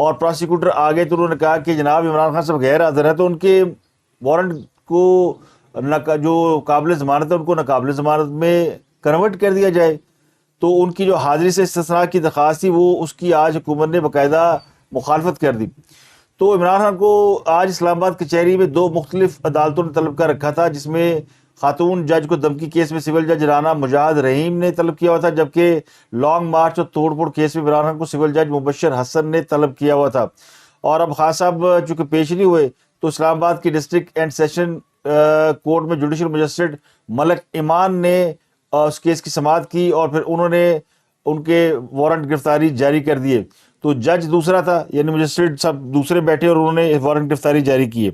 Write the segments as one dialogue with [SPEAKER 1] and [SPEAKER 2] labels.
[SPEAKER 1] اور پراسیکیوٹر آگے تو انہوں نے کہا کہ جناب عمران خان صاحب غیر حاضر ہیں، تو ان کے وارنٹ کو جو قابل ضمانت ہے ان کو ناقابل ضمانت میں کنورٹ کر دیا جائے. تو ان کی جو حاضری سے استثناء کی درخواست تھی وہ اس کی آج حکومت نے باقاعدہ مخالفت کر دی. تو عمران خان کو آج اسلام آباد کچہری میں 2 مختلف عدالتوں نے طلب کر رکھا تھا، جس میں خاتون جج کو دھمکی کیس میں سول جج رانا مجاہد رحیم نے طلب کیا ہوا تھا، جبکہ لانگ مارچ اور توڑ پھوڑ کیس میں عمران خان کو سول جج مبشر حسن نے طلب کیا ہوا تھا. اور اب خان صاحب چونکہ پیش نہیں ہوئے تو اسلام آباد کی ڈسٹرکٹ اینڈ سیشن کورٹ میں جوڈیشل مجسٹریٹ ملک ایمان نے اس کیس کی سماعت کی اور پھر انہوں نے ان کے وارنٹ گرفتاری جاری کر دیے. تو جج دوسرا تھا، یعنی مجسٹریٹ سب دوسرے بیٹھے اور انہوں نے وارنٹ گرفتاری جاری کیے.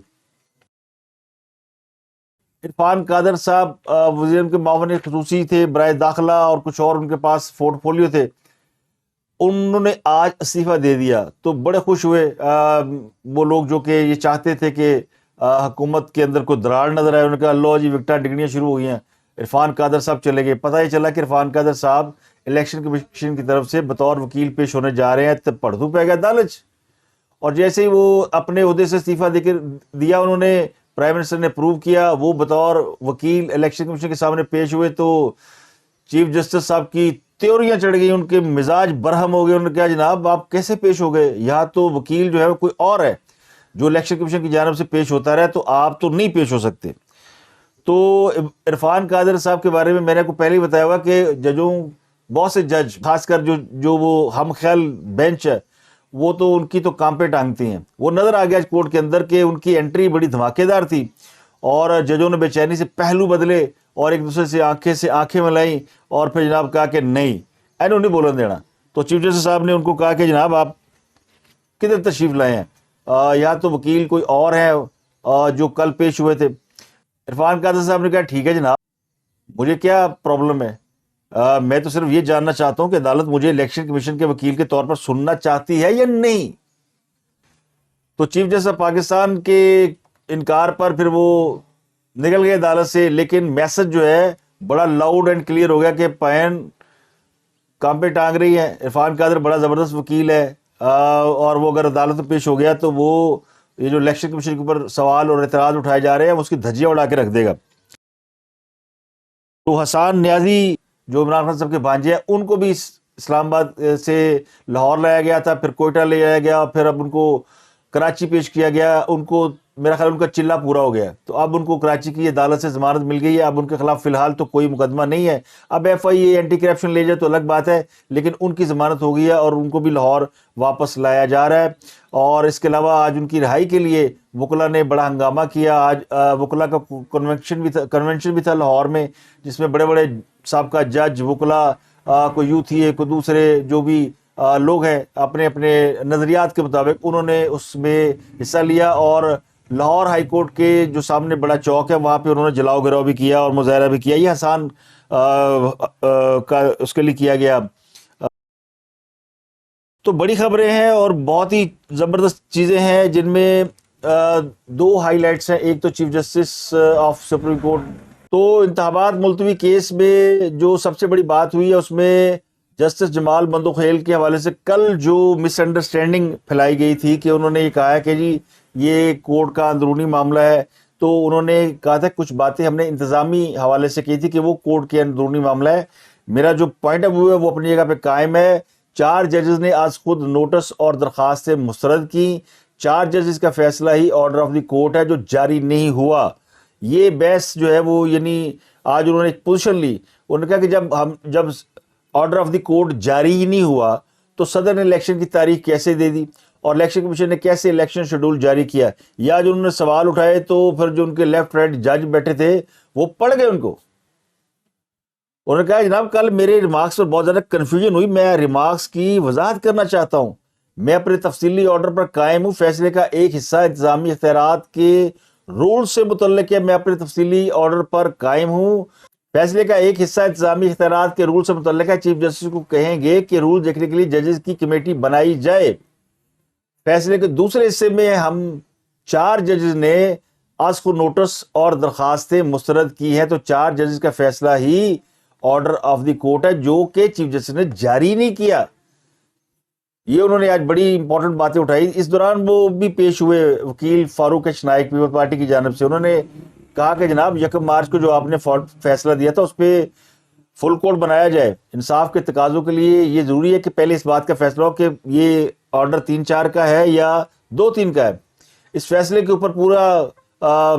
[SPEAKER 1] عرفان قادر صاحب وزیر اعظم کے معاون خصوصی تھے برائے داخلہ اور کچھ اور ان کے پاس پورٹ فولیو تھے، انہوں نے آج استعفیٰ دے دیا. تو بڑے خوش ہوئے وہ لوگ جو کہ یہ چاہتے تھے کہ حکومت کے اندر کوئی دراڑ نظر آئے. انہوں نے کہا اللہ جی وکٹاں ڈگنیاں شروع ہو گئی ہیں. عرفان قادر صاحب چلے گئے. پتہ ہی چلا کہ عرفان قادر صاحب الیکشن کمیشن کی طرف سے بطور وکیل پیش ہونے جا رہے ہیں، تب پڑھتو پہ گیا دالچ. اور جیسے ہی وہ اپنے عہدے سے استعفیٰ دے کر دیا، انہوں نے پرائم منسٹر نے اپروو کیا، وہ بطور وکیل الیکشن کمیشن کے سامنے پیش ہوئے تو چیف جسٹس صاحب کی تیوریاں چڑھ گئی، ان کے مزاج برہم ہو گئے. انہوں نے کہا جناب آپ کیسے پیش ہو گئے؟ یہاں تو وکیل جو ہے وہ کوئی اور ہے جو الیکشن کمیشن کی جانب سے پیش ہوتا رہا، تو آپ تو نہیں پیش ہو سکتے. تو عرفان قادر صاحب کے بارے میں میں نے کو پہلے ہی بتایا ہوا کہ ججوں بہت سے جج خاص کر جو وہ ہم خیال بینچ ہے وہ تو ان کی تو کام پہ ٹانگتی ہیں. وہ نظر آ گیا کورٹ کے اندر کہ ان کی انٹری بڑی دھماکے دار تھی اور ججوں نے بے چینی سے پہلو بدلے اور ایک دوسرے سے آنکھیں ملائیں اور پھر جناب کہا کہ نہیں اینو نہیں بولن دینا. تو چیف جسٹس صاحب نے ان کو کہا کہ جناب آپ کدھر تشریف لائے ہیں، یا تو وکیل کوئی اور ہے جو کل پیش ہوئے تھے. عرفان قادر صاحب نے کہا ٹھیک ہے جناب، مجھے کیا پرابلم ہے، میں تو صرف یہ جاننا چاہتا ہوں کہ عدالت مجھے الیکشن کمیشن کے وکیل کے طور پر سننا چاہتی ہے یا نہیں. تو چیف جسٹس آف پاکستان کے انکار پر پھر وہ نکل گئے عدالت سے، لیکن میسج جو ہے بڑا لاؤڈ اینڈ کلیئر ہو گیا کہ پین کام پہ ٹانگ رہی ہے. عرفان قادر بڑا زبردست وکیل ہے اور وہ اگر عدالت میں پیش ہو گیا تو وہ یہ جو الیکشن کمیشن کے اوپر سوال اور اعتراض اٹھائے جا رہے ہیں اس کی دھجیاں اڑا کے رکھ دے گا. تو حسان نیازی جو عمران خان صاحب کے بھانجے ہیں ان کو بھی اسلام آباد سے لاہور لایا گیا تھا، پھر کوئٹہ لے جایا گیا، پھر اب ان کو کراچی پیش کیا گیا. ان کو میرا خیال ان کا چلہ پورا ہو گیا، تو اب ان کو کراچی کی عدالت سے ضمانت مل گئی ہے. اب ان کے خلاف فی الحال تو کوئی مقدمہ نہیں ہے. اب ایف آئی اے اینٹی کرپشن لے جائے تو الگ بات ہے، لیکن ان کی ضمانت ہو گئی ہے اور ان کو بھی لاہور واپس لایا جا رہا ہے. اور اس کے علاوہ آج ان کی رہائی کے لیے وکلا نے بڑا ہنگامہ کیا. آج وکلا کا کنونشن بھی تھا لاہور میں، جس میں بڑے بڑے سابقہ جج وکلا کوئی یو تھی کوئی دوسرے جو بھی لوگ ہیں اپنے اپنے نظریات کے مطابق انہوں نے اس میں حصہ لیا. اور لاہور ہائی کورٹ کے جو سامنے بڑا چوک ہے وہاں پہ انہوں نے جلاؤ گراؤ بھی کیا اور مظاہرہ بھی کیا. یہ حسان کا اس کے لیے کیا گیا. تو بڑی خبریں ہیں اور بہت ہی زبردست چیزیں ہیں جن میں 2 ہائی لائٹس ہیں. ایک تو chief justice of supreme court, تو انتخابات ملتوی کیس میں جو سب سے بڑی بات ہوئی ہے اس میں جسٹس جمال بندوخیل کے حوالے سے کل جو مس انڈرسٹینڈنگ پھیلائی گئی تھی کہ انہوں نے یہ کہا ہے کہ جی یہ کورٹ کا اندرونی معاملہ ہے. تو انہوں نے کہا تھا کچھ باتیں ہم نے انتظامی حوالے سے کی تھی کہ وہ کورٹ کے اندرونی معاملہ ہے. میرا جو پوائنٹ آف ویو ہے وہ اپنی جگہ پہ قائم ہے. 4 ججز نے آج خود نوٹس اور درخواستیں مسترد کی. 4 ججز کا فیصلہ ہی آرڈر آف دی کورٹ ہے جو جاری نہیں ہوا. یہ بحث جو ہے وہ یعنی آج انہوں نے ایک پوزیشن لی. انہوں نے کہا کہ جب آرڈر آف دی کورٹ جاری ہی نہیں ہوا تو صدر نے الیکشن کی تاریخ کیسے دے دی اور الیکشن کمیشن نے کیسے الیکشن شیڈول جاری کیا. یا جو انہوں نے سوال اٹھائے تو پھر جو ان کے لیفٹ رائٹ جج بیٹھے تھے وہ پڑھ گئے ان کو. انہوں نے کہا جناب کل میرے ریمارکس پر بہت زیادہ کنفیوژن ہوئی، میں ریمارکس کی وضاحت کرنا چاہتا ہوں. میں اپنے تفصیلی آرڈر پر قائم ہوں. فیصلے کا ایک حصہ انتظامی اختیارات کے رول سے متعلق ہے. میں اپنے تفصیلی آرڈر پر قائم ہوں. فیصلے کا ایک حصہ انتظامی اختیارات کے رول سے متعلق ہے. چیف جسٹس کو کہیں گے کہ رول دیکھنے کے لیے ججز کی کمیٹی بنائی جائے. فیصلے کے دوسرے حصے میں ہم 4 ججز نے آج کو نوٹس اور درخواستیں مسترد کی ہیں. تو 4 ججز کا فیصلہ ہی آرڈر آف دی کورٹ ہے جو کہ چیف جسٹس نے جاری نہیں کیا. یہ انہوں نے آج بڑی امپورٹنٹ باتیں اٹھائی. اس دوران وہ بھی پیش ہوئے وکیل فاروق ایچ نائک پیپل پارٹی کی جانب سے. انہوں نے کہا کہ جناب 1 مارچ کو جو آپ نے فیصلہ دیا تھا اس پہ فل کورٹ بنایا جائے. انصاف کے تقاضوں کے لیے یہ ضروری ہے کہ پہلے اس بات کا فیصلہ ہو کہ یہ آرڈر 3-4 کا ہے یا 2-3 کا ہے. اس فیصلے کے اوپر پورا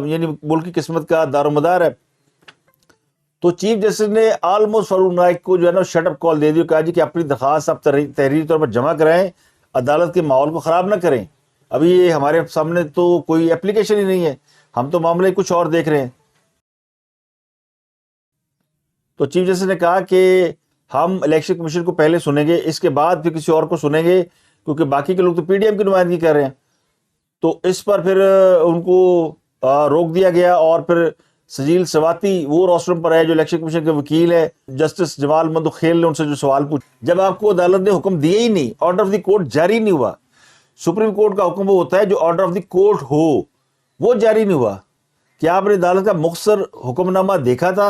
[SPEAKER 1] یعنی ملک کی قسمت کا دار و مدار ہے. تو چیف جسٹس نے آلموسٹ فاروق نائک کو جو ہے نا شٹ اپ کال دے دی. کہا جی کہ اپنی درخواست آپ تحریری طور پر جمع کرائیں, عدالت کے ماحول کو خراب نہ کریں. ابھی یہ ہمارے سامنے تو کوئی اپلیکیشن ہی نہیں ہے, ہم تو معاملے کچھ اور دیکھ رہے ہیں. تو چیف جسٹس نے کہا کہ ہم الیکشن کمیشن کو پہلے سنیں گے, اس کے بعد پھر کسی اور کو سنیں گے, کیونکہ باقی کے لوگ تو پی ڈی ایم کی نمائندگی کر رہے ہیں. تو اس پر پھر ان کو روک دیا گیا, اور پھر سجیل سواتی وہ روسٹرم پر آئے جو الیکشن کمیشن کے وکیل ہے. جسٹس جمال مندوخیل نے ان سے جو سوال پوچھا, جب آپ کو عدالت نے حکم دیا ہی نہیں, آرڈر آف دی کورٹ جاری نہیں ہوا. سپریم کورٹ کا حکم وہ ہوتا ہے جو آرڈر آف دی کورٹ ہو, وہ جاری نہیں ہوا. کیا آپ نے عدالت کا مختصر حکم نامہ دیکھا تھا؟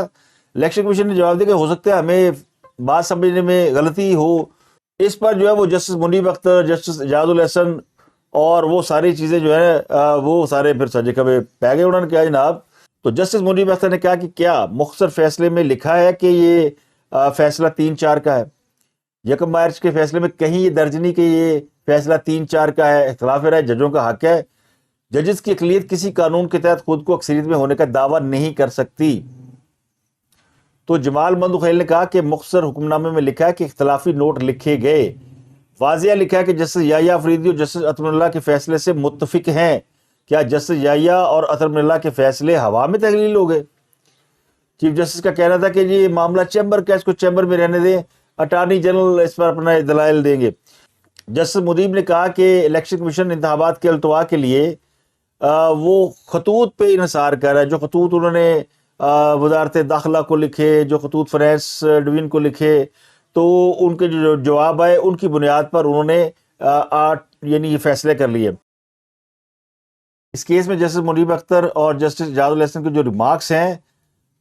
[SPEAKER 1] الیکشن کمیشن نے جواب دیا کہ ہو سکتا ہے ہمیں بات سمجھنے میں غلطی ہو. اس پر جو ہے وہ جسٹس منیب اختر, جسٹس اعجاز الحسن اور وہ ساری چیزیں جو ہے وہ سارے پھر سجے کبے پہ گئے. انہوں نے کہا جناب, تو جسٹس منیب اختر نے کہا کہ کیا مختصر فیصلے میں لکھا ہے کہ یہ فیصلہ 3-4 کا ہے؟ 1 مارچ کے فیصلے میں کہیں یہ درج نہیں کہ یہ فیصلہ 3-4 کا ہے. اختلاف رائے ججوں کا حق ہے. ججز کی اقلیت کسی قانون کے تحت خود کو اکثریت میں ہونے کا دعویٰ نہیں کر سکتی. تو جمال مندوخیل نے کہا کہ مختصر حکم نامے میں لکھا ہے کہ اختلافی نوٹ لکھے گئے. واضح لکھا ہے کہ جسٹس یحییٰ افریدی اور جسٹس اطہر من اللہ کے فیصلے سے متفق ہیں. کیا جسٹس یحییٰ اور اطہر من اللہ کے فیصلے ہوا میں تحلیل ہو گئے؟ چیف جسٹس کا کہنا تھا کہ یہ معاملہ چیمبر کا, اس کو چیمبر میں رہنے دیں, اٹارنی جنرل اس پر اپنا دلائل دیں گے. جسٹس مدیب نے کہا کہ الیکشن کمیشن انتخابات کے التوا کے لیے وہ خطوط پہ انحصار کر رہا ہے. جو خطوط انہوں نے وزارت داخلہ کو لکھے, جو خطوط فنانس ڈویژن کو لکھے, تو ان کے جو جواب آئے ان کی بنیاد پر انہوں نے یعنی یہ فیصلے کر لیے. اس کیس میں جسٹس منیب اختر اور جسٹس اعجاز الحسن کے جو ریمارکس ہیں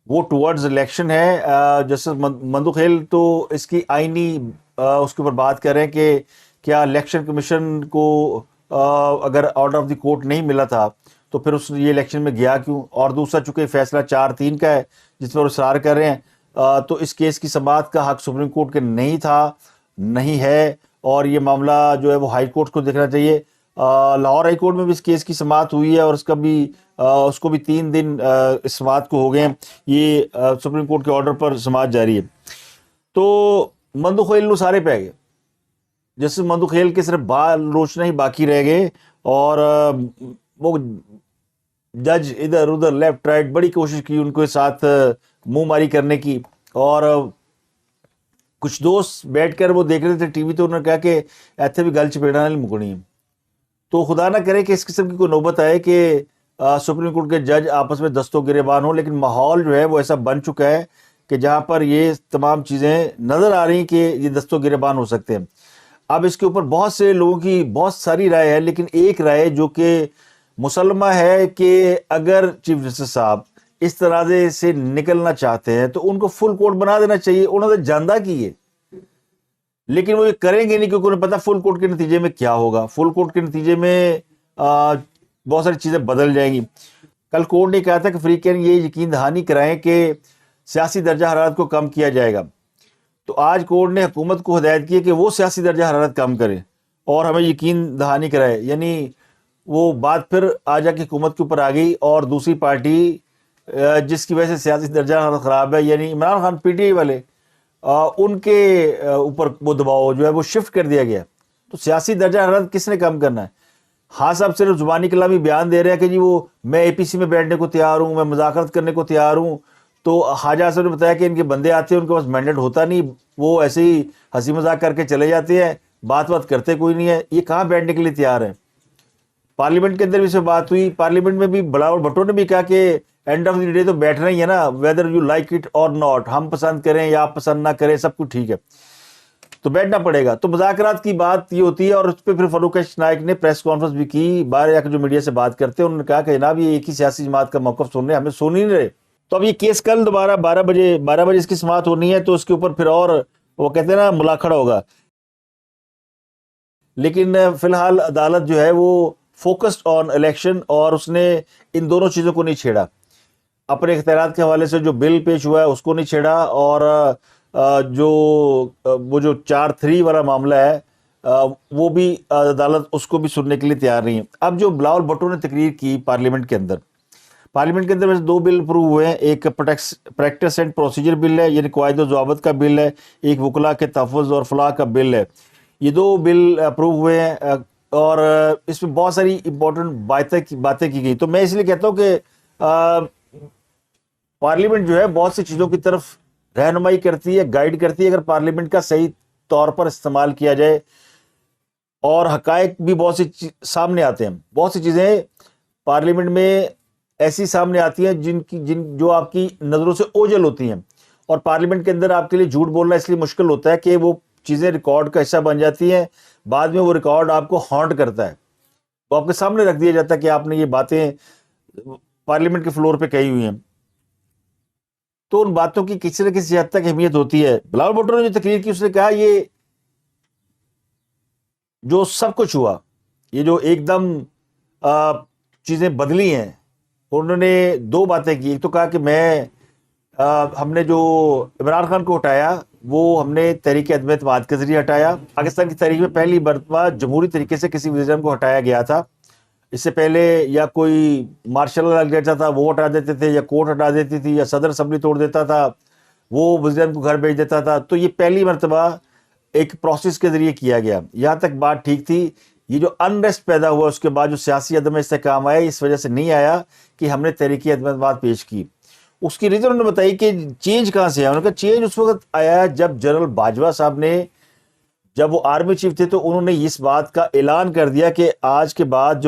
[SPEAKER 1] وہ ٹورڈز الیکشن ہے. جسٹس مندوخیل تو اس کی آئینی اس کے اوپر بات کر رہے ہیں کہ کیا الیکشن کمیشن کو اگر آرڈر آف دی کورٹ نہیں ملا تھا تو پھر اس یہ الیکشن میں گیا کیوں؟ اور دوسرا چونکہ فیصلہ 4-3 کا ہے جس پر اصرار کر رہے ہیں, تو اس کیس کی سماعت کا حق سپریم کورٹ کے نہیں تھا, نہیں ہے, اور یہ معاملہ جو ہے وہ ہائی کورٹ کو دیکھنا چاہیے. لاہور ہائی کورٹ میں بھی اس کیس کی سماعت ہوئی ہے, اور اس کو بھی 3 دن اس سماعت کو ہو گئے ہیں. یہ سپریم کورٹ کے آرڈر پر سماعت جاری ہے. تو مندوخیل نو سارے پہ گئے, جسٹس مندوخیل کے صرف بال روشنا ہی باقی رہ گئے, اور وہ جج ادھر ادھر لیفٹ رائٹ بڑی کوشش کی ان کے ساتھ منہ ماری کرنے کی. اور کچھ دوست بیٹھ کر وہ دیکھ رہے تھے ٹی وی, تو انہوں نے کہا کہ ایتھے بھی گل چپیڑا نہیں مکنی. تو خدا نہ کرے کہ اس قسم کی کوئی نوبت آئے کہ سپریم کورٹ کے جج آپس میں دست و گریبان ہوں, لیکن ماحول جو ہے وہ ایسا بن چکا ہے کہ جہاں پر یہ تمام چیزیں نظر آ رہی ہیں کہ یہ دست و گریبان ہو سکتے ہیں. اب اس کے اوپر بہت سے لوگوں کی بہت ساری رائے ہے, لیکن ایک رائے جو کہ مسلمہ ہے کہ اگر چیف جسٹس صاحب اس تنازع سے نکلنا چاہتے ہیں تو ان کو فل کورٹ بنا دینا چاہیے. انہوں نے جاندہ کی ہے, لیکن وہ یہ کریں گے نہیں کیونکہ انہیں پتا فل کورٹ کے نتیجے میں کیا ہوگا. فل کورٹ کے نتیجے میں بہت ساری چیزیں بدل جائیں گی. کل کورٹ نے کہا تھا کہ فریقین یہ یقین دہانی کرائیں کہ سیاسی درجہ حرارت کو کم کیا جائے گا. تو آج کورٹ نے حکومت کو ہدایت کی ہے کہ وہ سیاسی درجہ حرارت کم کرے اور ہمیں یقین دہانی کرائے. یعنی وہ بات پھر آ جا کے حکومت کے اوپر آ گئی, اور دوسری پارٹی جس کی وجہ سے سیاسی درجہ حرارت خراب ہے, یعنی Imran Khan P T I والے, ان کے اوپر وہ دباؤ جو ہے وہ شفٹ کر دیا گیا. تو سیاسی درجہ حرارت کس نے کم کرنا ہے؟ ہاں صاحب صرف زبانی کلامی بیان دے رہے ہیں کہ جی وہ میں اے پی سی میں بیٹھنے کو تیار ہوں, میں مذاکرت کرنے کو تیار ہوں. تو خواجہ صاحب نے بتایا کہ ان کے بندے آتے ہیں, ان کے پاس مینڈیٹ ہوتا نہیں, وہ ایسے ہی ہنسی مذاق کر کے چلے جاتے ہیں, بات کرتے کوئی نہیں ہے. یہ کہاں بیٹھنے کے لیے تیار ہیں؟ پارلیمنٹ کے اندر بھی سے بات ہوئی, پارلیمنٹ میں بھی بلاول بھٹو نے بھی کہا کہ اینڈ آف دی ڈے تو بیٹھنا ہی ہے نا, ویدر یو لائک اٹ اور ناٹ, ہم پسند کریں یا آپ پسند نہ کریں سب کچھ ٹھیک ہے, تو بیٹھنا پڑے گا. تو مذاکرات کی بات یہ ہوتی ہے, اور اس پہ پھر فاروق ایچ نائک نے پریس کانفرنس بھی کی, باہر جا کے جو میڈیا سے بات کرتے ہیں انہوں نے کہا کہ جناب یہ ایک ہی سیاسی جماعت کا موقف سن رہے ہیں, ہمیں سن ہی نہیں رہے. تو اب یہ کیس کل دوبارہ 12 بجے اس کی سماعت ہونی ہے, تو اس کے اوپر پھر اور وہ کہتے ہیں نا ملاکھڑا ہوگا. لیکن فی الحال عدالت جو ہے وہ فوکسڈ آن الیکشن، اور اس نے ان دونوں چیزوں کو نہیں چھیڑا. اپنے اختیارات کے حوالے سے جو بل پیش ہوا ہے اس کو نہیں چھیڑا، اور وہ جو 4-3 والا معاملہ ہے وہ بھی عدالت اس کو بھی سننے کے لیے تیار نہیں ہے. اب جو بلاول بھٹو نے تقریر کی پارلیمنٹ کے اندر ویسے 2 بل اپروو ہوئے ہیں. ایک پریکٹس اینڈ پروسیجر بل ہے، یعنی قواعد و ضوابط کا بل ہے. ایک وکلاء کے تحفظ اور فلاح کا بل ہے. یہ 2 بل اپروو ہوئے ہیں، اور اس میں بہت ساری امپورٹنٹ باتیں کی گئی. تو میں اس لیے کہتا ہوں کہ پارلیمنٹ جو ہے بہت سی چیزوں کی طرف رہنمائی کرتی ہے، گائیڈ کرتی ہے. اگر پارلیمنٹ کا صحیح طور پر استعمال کیا جائے، اور حقائق بھی بہت سی سامنے آتے ہیں. بہت سی چیزیں پارلیمنٹ میں ایسی سامنے آتی ہیں جو آپ کی نظروں سے اوجھل ہوتی ہیں، اور پارلیمنٹ کے اندر آپ کے لیے جھوٹ بولنا اس لیے مشکل ہوتا ہے کہ وہ چیزیں ریکارڈ کا حصہ بن جاتی ہیں. بعد میں وہ ریکارڈ آپ کو ہانٹ کرتا ہے، وہ آپ کے سامنے رکھ دیا جاتا ہے کہ آپ نے یہ باتیں پارلیمنٹ کے فلور پہ کہی ہوئی ہیں. تو ان باتوں کی کسی نہ کسی حد تک اہمیت ہوتی ہے. بلاول بھٹو نے جو تقریر کی اس نے کہا یہ جو سب کچھ ہوا، یہ جو ایک دم چیزیں بدلی ہیں، انہوں نے 2 باتیں کی. ایک تو کہا کہ ہم نے جو عمران خان کو ہٹایا وہ ہم نے تحریک عدم اعتماد کے ذریعے ہٹایا. پاکستان کی تاریخ میں پہلی مرتبہ جمہوری طریقے سے کسی وزیر اعظم کو ہٹایا گیا تھا. اس سے پہلے یا کوئی مارشل لا لگ جاتا تھا وہ ہٹا دیتے تھے، یا کورٹ ہٹا دیتی تھی، یا صدر اسمبلی توڑ دیتا تھا، وہ وزیر اعظم کو گھر بھیج دیتا تھا. تو یہ پہلی مرتبہ ایک پروسیس کے ذریعے کیا گیا. یہاں تک بات ٹھیک تھی. یہ جو انریسٹ پیدا ہوا اس کے بعد جو سیاسی عدم استحکام آیا، اس وجہ سے نہیں آیا کہ ہم نے تحریک عدم اعتماد پیش کی. اس کی ریزن انہوں نے بتائی کہ چینج کہاں سے ہے. انہوں نے کہا چینج اس وقت آیا جب جنرل باجوہ صاحب نے، جب وہ آرمی چیف تھے، تو انہوں نے اس بات کا اعلان کر دیا کہ آج کے بعد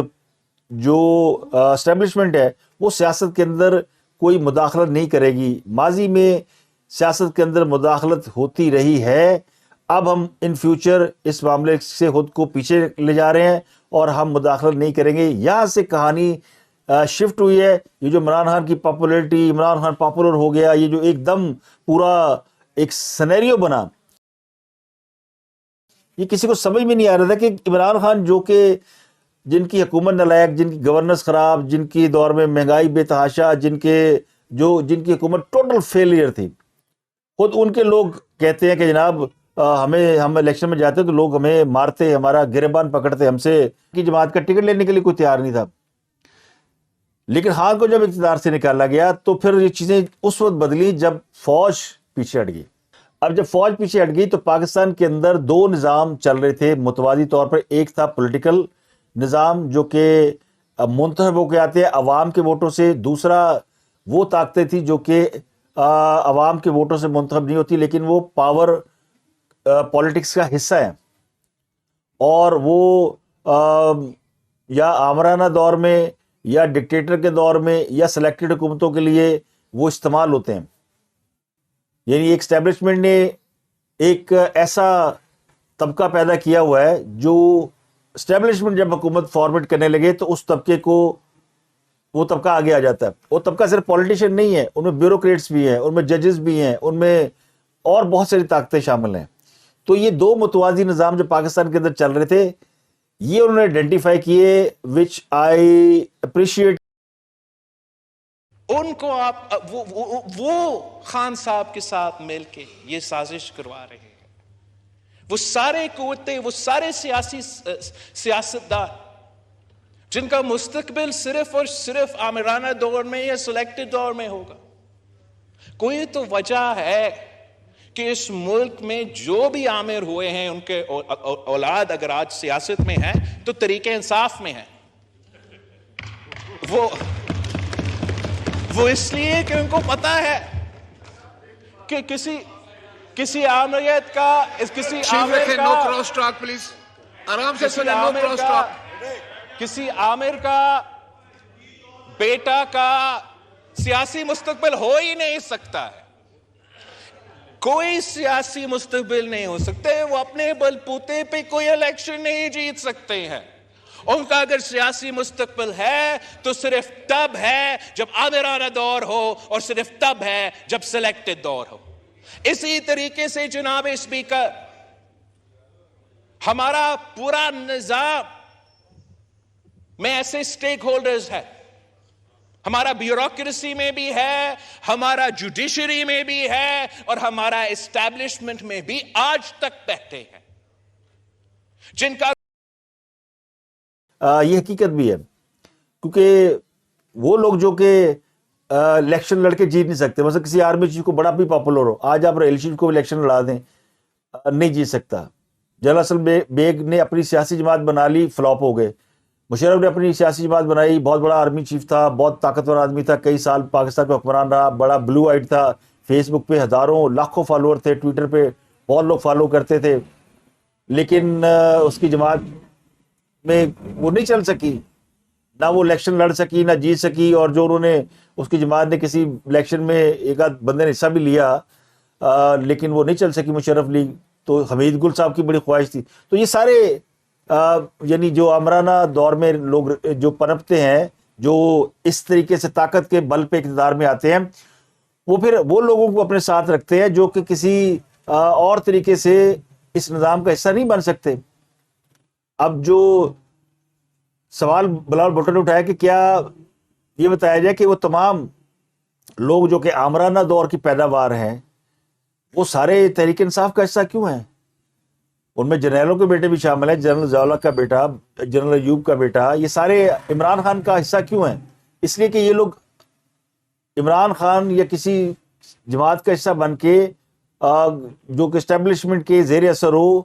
[SPEAKER 1] جو اسٹیبلشمنٹ ہے وہ سیاست کے اندر کوئی مداخلت نہیں کرے گی. ماضی میں سیاست کے اندر مداخلت ہوتی رہی ہے، اب ہم ان فیوچر اس معاملے سے خود کو پیچھے لے جا رہے ہیں اور ہم مداخلت نہیں کریں گے. یہاں سے کہانی شفٹ ہوئی ہے. یہ جو عمران خان کی پاپولیرٹی، عمران خان پاپولر ہو گیا، یہ جو ایک دم پورا ایک سینیریو بنا، یہ کسی کو سمجھ میں نہیں آ رہا تھا کہ عمران خان جو کہ جن کی حکومت نالائق، جن کی گورننس خراب، جن کی دور میں مہنگائی بے تحاشا، جن کی حکومت ٹوٹل فیلئر تھی، خود ان کے لوگ کہتے ہیں کہ جناب ہم الیکشن میں جاتے تو لوگ ہمیں مارتے، ہمارا گریبان پکڑتے، ہم سے کی جماعت کا ٹکٹ لینے کے لیے کوئی تیار نہیں تھا. لیکن خان کو جب اقتدار سے نکالا گیا تو پھر یہ چیزیں اس وقت بدلی جب فوج پیچھے ہٹ گئی. اب جب فوج پیچھے ہٹ گئی تو پاکستان کے اندر 2 نظام چل رہے تھے متوازی طور پر. ایک تھا پولیٹیکل نظام جو کہ منتخب ہو کے آتے ہیں عوام کے ووٹوں سے. دوسرا وہ طاقتیں تھی جو کہ عوام کے ووٹوں سے منتخب نہیں ہوتی، لیکن وہ پاور پالیٹکس کا حصہ ہیں، اور وہ یا آمرانہ دور میں یا ڈکٹیٹر کے دور میں یا سلیکٹڈ حکومتوں کے لیے وہ استعمال ہوتے ہیں. یعنی ایک اسٹیبلشمنٹ نے ایک ایسا طبقہ پیدا کیا ہوا ہے جو اسٹیبلشمنٹ جب حکومت فارمیٹ کرنے لگے تو اس طبقے کو وہ طبقہ آگے آ جاتا ہے. وہ طبقہ صرف پولیٹیشین نہیں ہے، ان میں بیوروکریٹس بھی ہیں، ان میں ججز بھی ہیں، ان میں اور بہت ساری طاقتیں شامل ہیں. تو یہ 2 متوازی نظام جو پاکستان کے اندر چل رہے تھے، یہ انہوں نے آئیڈینٹیفائی کیے، وچ آئی اپریشیٹ.
[SPEAKER 2] ان کو آپ وہ خان صاحب کے ساتھ مل کے یہ سازش کروا رہے ہیں. وہ سارے قوتیں، وہ سارے سیاستدان جن کا مستقبل صرف اور صرف آمرانہ دور میں یا سلیکٹڈ دور میں ہوگا. کوئی تو وجہ ہے کہ اس ملک میں جو بھی آمر ہوئے ہیں ان کے اولاد اگر آج سیاست میں ہیں تو طریق انصاف میں ہیں. وہ اس لیے کہ ان کو پتا ہے کہ کسی آمریت کا کسی عامر کا بیٹا کا سیاسی مستقبل ہو ہی نہیں سکتا ہے. کوئی سیاسی مستقبل نہیں ہو سکتے. وہ اپنے بلبوتے پہ کوئی الیکشن نہیں جیت سکتے ہیں. ان کا اگر سیاسی مستقبل ہے تو صرف تب ہے جب آمرانہ دور ہو، اور صرف تب ہے جب سلیکٹڈ دور ہو. اسی طریقے سے جناب اسپیکر، ہمارا پورا نظام میں ایسے سٹیک ہولڈرز ہے، ہمارا بیوروکریسی میں بھی ہے، ہمارا جوڈیشری میں بھی ہے، اور ہمارا اسٹیبلشمنٹ میں بھی آج تک بیٹھے ہیں جن کا
[SPEAKER 1] یہ حقیقت بھی ہے، کیونکہ وہ لوگ جو کہ الیکشن لڑ کے جیت نہیں سکتے، مثلا کسی آرمی چیف کو بڑا بھی پاپولر ہو، آج آپ ریل چیف کو الیکشن لڑا دیں نہیں جیت سکتا۔ جنرل اسلم بیگ نے اپنی سیاسی جماعت بنا لی، فلاپ ہو گئے۔ مشرف نے اپنی سیاسی جماعت بنائی، بہت بڑا آرمی چیف تھا، بہت طاقتور آدمی تھا، کئی سال پاکستان پہ حکمران رہا، بڑا بلو آئیڈ تھا، فیس بک پہ ہزاروں لاکھوں فالوور تھے، ٹویٹر پہ بہت لوگ فالو کرتے تھے، لیکن اس کی جماعت میں وہ نہیں چل سکی، نہ وہ الیکشن لڑ سکی، نہ جیت سکی، اور جو انہوں نے اس کی جماعت نے کسی الیکشن میں ایک آدھ بندے نے حصہ بھی لیا لیکن وہ نہیں چل سکی مشرف لیگ، تو حمید گل صاحب کی بڑی خواہش تھی۔ تو یہ سارے یعنی جو آمرانہ دور میں لوگ جو پنپتے ہیں، جو اس طریقے سے طاقت کے بل پہ اقتدار میں آتے ہیں، وہ پھر وہ لوگوں کو اپنے ساتھ رکھتے ہیں جو کہ کسی اور طریقے سے اس نظام کا حصہ نہیں بن سکتے۔ اب جو سوال بلاول بھٹو نے اٹھایا کہ کیا یہ بتایا جائے کہ وہ تمام لوگ جو کہ آمرانہ دور کی پیداوار ہیں وہ سارے تحریک انصاف کا حصہ کیوں ہیں؟ ان میں جنرلوں کے بیٹے بھی شامل ہیں، جنرل ضیاء کا بیٹا، جنرل ایوب کا بیٹا، یہ سارے عمران خان کا حصہ کیوں ہیں؟ اس لیے کہ یہ لوگ عمران خان یا کسی جماعت کا حصہ بن کے جو کہ اسٹیبلشمنٹ کے زیر اثر ہو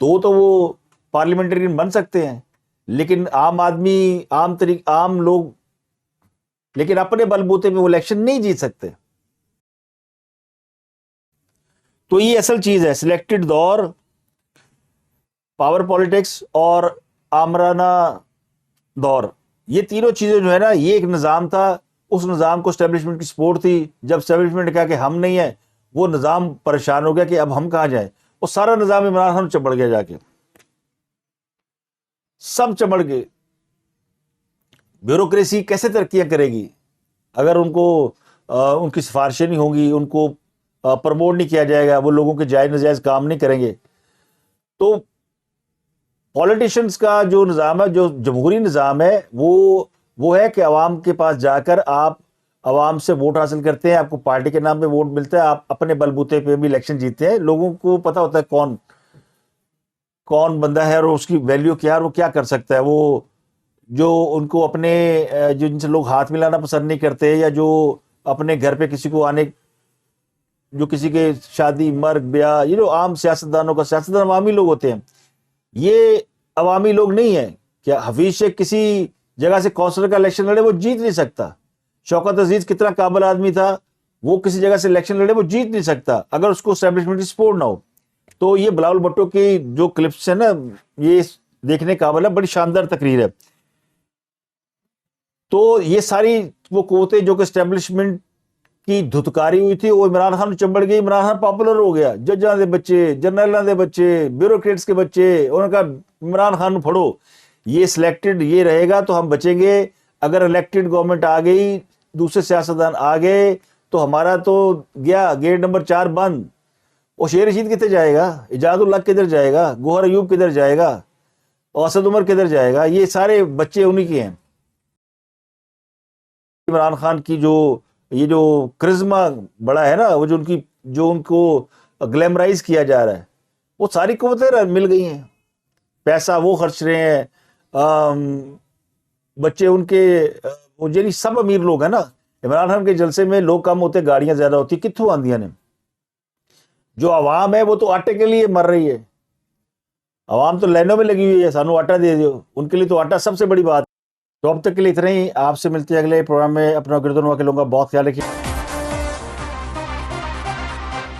[SPEAKER 1] تو وہ پارلیمنٹرین بن سکتے ہیں، لیکن عام آدمی، عام لوگ لیکن اپنے بل بوتے پہ وہ الیکشن نہیں جیت سکتے۔ تو یہ اصل چیز ہے، سلیکٹڈ دور، پاور پالیٹکس اور آمرانہ دور، یہ تینوں چیزیں جو ہے نا، یہ ایک نظام تھا، اس نظام کو اسٹیبلشمنٹ کی سپورٹ تھی۔ جب اسٹیبلشمنٹ نے کہا کہ ہم نہیں ہیں، وہ نظام پریشان ہو گیا کہ اب ہم کہاں جائیں، وہ سارا نظام عمران خان چبڑ گیا، جا کے سب چبڑ گئے۔ بیوروکریسی کیسے ترقیاں کرے گی اگر ان کو ان کی سفارشیں نہیں ہوں گی، ان کو پروموٹ نہیں کیا جائے گا، وہ لوگوں کے جائز ناجائز کام نہیں کریں گے؟ تو پولیٹیشنز کا جو نظام ہے، جو جمہوری نظام ہے، وہ ہے کہ عوام کے پاس جا کر آپ عوام سے ووٹ حاصل کرتے ہیں، آپ کو پارٹی کے نام پہ ووٹ ملتا ہے، آپ اپنے بلبوتے پہ بھی الیکشن جیتے ہیں، لوگوں کو پتہ ہوتا ہے کون بندہ ہے اور اس کی ویلیو کیا ہے اور وہ کیا کر سکتا ہے۔ وہ جو ان کو اپنے جن سے لوگ ہاتھ ملانا پسند نہیں کرتے، یا جو اپنے گھر پہ کسی کو آنے، جو کسی کے شادی مرگ بیاہ، یہ جو عام سیاستدانوں کا، سیاستدان عوامی لوگ ہوتے ہیں، یہ عوامی لوگ نہیں ہیں۔ کیا حفیظ شیخ کسی جگہ سے کونسلر کا الیکشن لڑے، وہ جیت نہیں سکتا۔ شوکت عزیز کتنا قابل آدمی تھا، وہ کسی جگہ سے الیکشن لڑے، وہ جیت نہیں سکتا اگر اس کو اسٹیبلشمنٹ کی سپورٹ نہ ہو۔ تو یہ بلاول بھٹو کی جو کلپس ہیں نا، یہ دیکھنے قابل ہے، بڑی شاندار تقریر ہے۔ تو یہ ساری وہ قوتیں جو کہ اسٹیبلشمنٹ کی دھتکاری ہوئی تھی، وہ عمران خان چمبڑ گئی، عمران خان پاپولر ہو گیا، ججاں دے بچے، جنرلاں دے بچے، بیوروکریٹس کے بچے، انہوں نے کہا عمران خان پھڑو، یہ سلیکٹڈ یہ رہے گا تو ہم بچیں گے، اگر الیکٹڈ گورنمنٹ آ گئی، دوسرے سیاستدان آ گئے تو ہمارا تو گیا، گیٹ نمبر 4 بند۔ اور شیر رشید کدھر جائے گا، ایجاد الحق کدھر جائے گا، گوہر ایوب کدھر جائے گا، اسد عمر کدھر جائے گا، یہ سارے بچے انہی کے ہیں۔ عمران خان کی یہ جو کرزما بڑا ہے نا، وہ جو ان کو گلیمرائز کیا جا رہا ہے، وہ ساری قوتیں مل گئی ہیں، پیسہ وہ خرچ رہے ہیں، بچے ان کے، یعنی سب امیر لوگ ہیں نا۔ عمران خان کے جلسے میں لوگ کم ہوتے، گاڑیاں زیادہ ہوتی، کتوں آندیاں نے؟ جو عوام ہے وہ تو آٹے کے لیے مر رہی ہے، عوام تو لائنوں میں لگی ہوئی ہے، سانو آٹا دے دیو، ان کے لیے تو آٹا سب سے بڑی بات۔ تو اب تک کے لیے اتنا ہی، آپ سے ملتے ہیں اگلے پروگرام میں، اپنا گردن ہوا کے لوگوں کا بہت خیال رکھیے۔